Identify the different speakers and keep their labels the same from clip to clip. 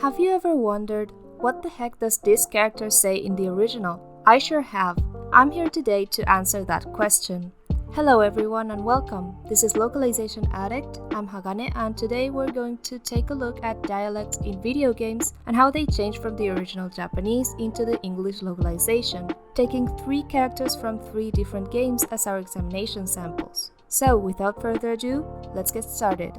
Speaker 1: Have you ever wondered, what the heck does this character say in the original? I sure have. I'm here today to answer that question. Hello everyone and welcome. This is Localization Addict. I'm Hagane and today we're going to take a look at dialects in video games and how they change from the original Japanese into the English localization, taking 3 characters from 3 different games as our examination samples. So without further ado, let's get started.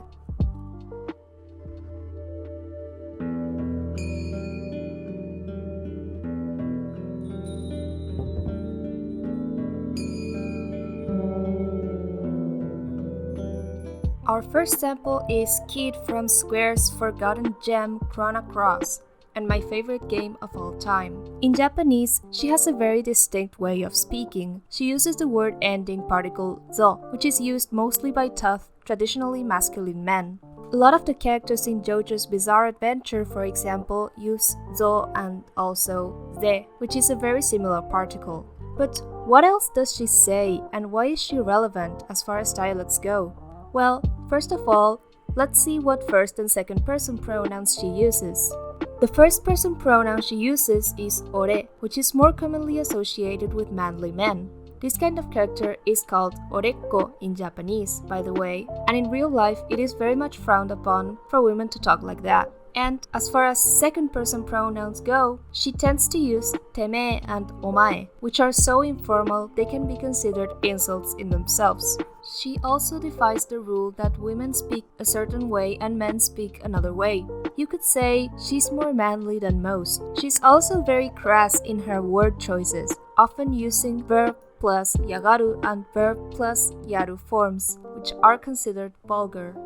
Speaker 1: Our first sample is Kid from Square's forgotten gem Chrono Cross, and my favorite game of all time. In Japanese, she has a very distinct way of speaking. She uses the word ending particle zo, which is used mostly by tough, traditionally masculine men. A lot of the characters in JoJo's Bizarre Adventure, for example, use zo and also ze, which is a very similar particle. But what else does she say, and why is she relevant as far as dialects go? Well, first of all, let's see what first and second person pronouns she uses. The first person pronoun she uses is ore, which is more commonly associated with manly men. This kind of character is called orekko in Japanese, by the way, and in real life it is very much frowned upon for women to talk like that. And as far as second person pronouns go, she tends to use teme and omae, which are so informal they can be considered insults in themselves. She also defies the rule that women speak a certain way and men speak another way. You could say she's more manly than most. She's also very crass in her word choices, often using verb plus yagaru and verb plus yaru forms, which are considered vulgar.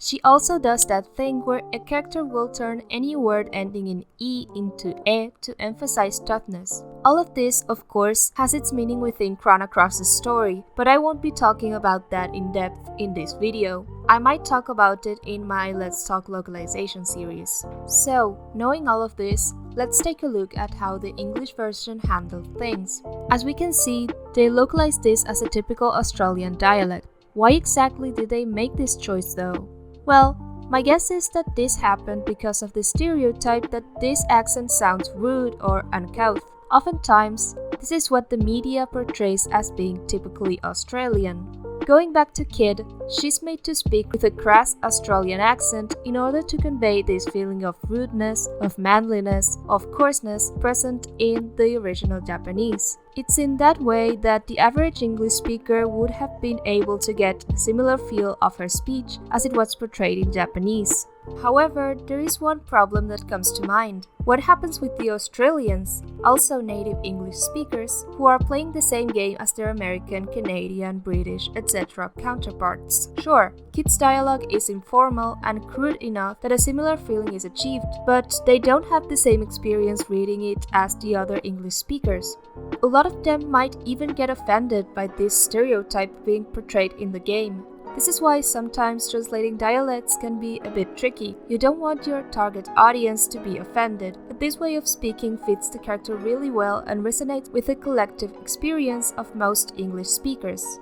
Speaker 1: She also does that thing where a character will turn any word ending in e into e to emphasize toughness. All of this, of course, has its meaning within Chrono Cross's story, but I won't be talking about that in depth in this video. I might talk about it in my Let's Talk Localization series. So, knowing all of this, let's take a look at how the English version handled things. As we can see, they localized this as a typical Australian dialect. Why exactly did they make this choice though? Well, my guess is that this happened because of the stereotype that this accent sounds rude or uncouth. Oftentimes, this is what the media portrays as being typically Australian. Going back to Kid, she's made to speak with a crass Australian accent in order to convey this feeling of rudeness, of manliness, of coarseness present in the original Japanese. It's in that way that the average English speaker would have been able to get a similar feel of her speech as it was portrayed in Japanese. However, there is one problem that comes to mind. What happens with the Australians, also native English speakers, who are playing the same game as their American, Canadian, British, etc. counterparts? Sure, Kid's dialogue is informal and crude enough that a similar feeling is achieved, but they don't have the same experience reading it as the other English speakers. A lot of them might even get offended by this stereotype being portrayed in the game. This is why sometimes translating dialects can be a bit tricky. You don't want your target audience to be offended, but this way of speaking fits the character really well and resonates with the collective experience of most English speakers.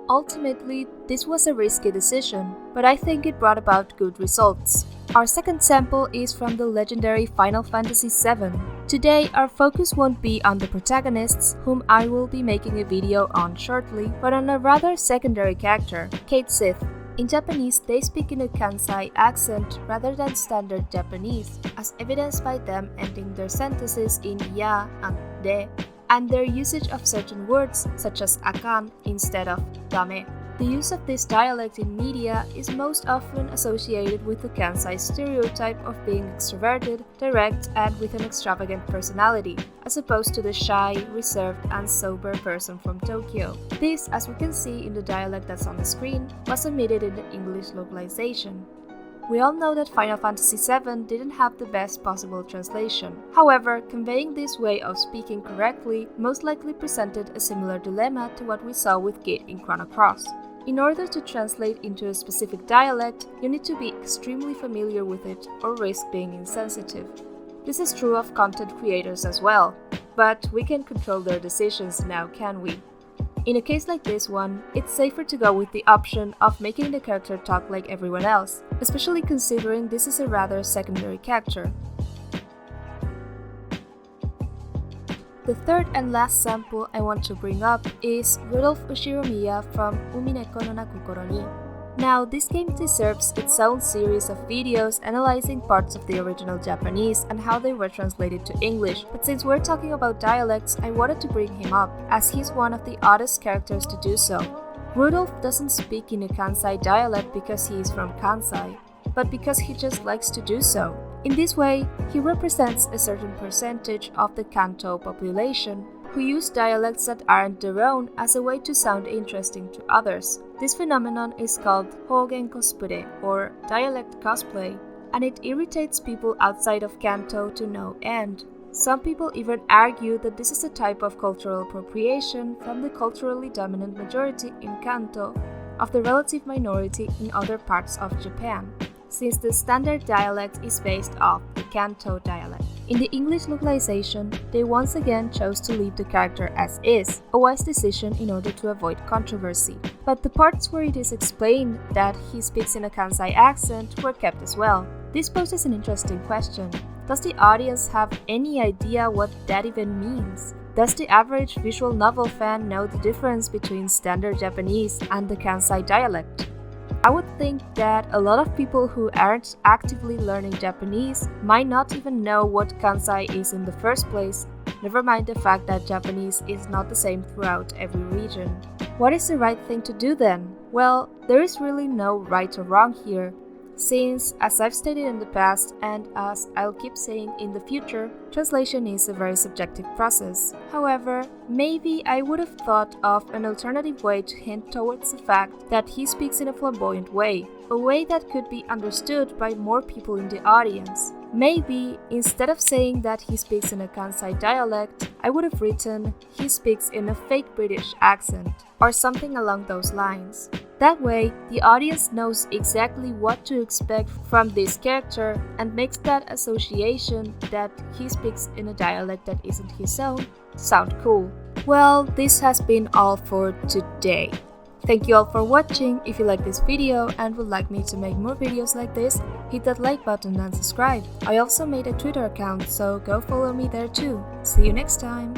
Speaker 1: Ultimately, this was a risky decision, but I think it brought about good results. Our second sample is from the legendary Final Fantasy VII. Today, our focus won't be on the protagonists, whom I will be making a video on shortly, but on a rather secondary character, Cait Sith. In Japanese, they speak in a Kansai accent rather than standard Japanese, as evidenced by them ending their sentences in ya and de, and their usage of certain words such as akan instead of dame. The use of this dialect in media is most often associated with the Kansai stereotype of being extroverted, direct, and with an extravagant personality, as opposed to the shy, reserved, and sober person from Tokyo. This, as we can see in the dialect that's on the screen, was omitted in the English localization. We all know that Final Fantasy VII didn't have the best possible translation. However, conveying this way of speaking correctly most likely presented a similar dilemma to what we saw with Kid in Chrono Cross. In order to translate into a specific dialect, you need to be extremely familiar with it or risk being insensitive. This is true of content creators as well, but we can control their decisions now, can we? In a case like this one, it's safer to go with the option of making the character talk like everyone else, especially considering this is a rather secondary character. The third and last sample I want to bring up is Rudolph Ushiromiya from Uminekonoko. Now, this game deserves its own series of videos analyzing parts of the original Japanese and how they were translated to English, but since we're talking about dialects, I wanted to bring him up, as he's one of the oddest characters to do so. Rudolph doesn't speak in a Kansai dialect because he is from Kansai, but because he just likes to do so. In this way, he represents a certain percentage of the Kanto population who use dialects that aren't their own as a way to sound interesting to others. This phenomenon is called Hogen cosplay or dialect cosplay, and it irritates people outside of Kanto to no end. Some people even argue that this is a type of cultural appropriation from the culturally dominant majority in Kanto of the relative minority in other parts of Japan, since the standard dialect is based off the Kanto dialect. In the English localization, they once again chose to leave the character as is, a wise decision in order to avoid controversy. But the parts where it is explained that he speaks in a Kansai accent were kept as well. This poses an interesting question. Does the audience have any idea what that even means? Does the average visual novel fan know the difference between standard Japanese and the Kansai dialect? I would think that a lot of people who aren't actively learning Japanese might not even know what Kansai is in the first place, never mind the fact that Japanese is not the same throughout every region. What is the right thing to do then? Well, there is really no right or wrong here, since, as I've stated in the past and as I'll keep saying in the future, translation is a very subjective process. However, maybe I would have thought of an alternative way to hint towards the fact that he speaks in a flamboyant way, a way that could be understood by more people in the audience. Maybe, instead of saying that he speaks in a Kansai dialect, I would have written, he speaks in a fake British accent, or something along those lines. That way, the audience knows exactly what to expect from this character and makes that association that he speaks in a dialect that isn't his own sound cool. Well, this has been all for today. Thank you all for watching. If you like this video and would like me to make more videos like this, hit that like button and subscribe. I also made a Twitter account, so go follow me there too. See you next time!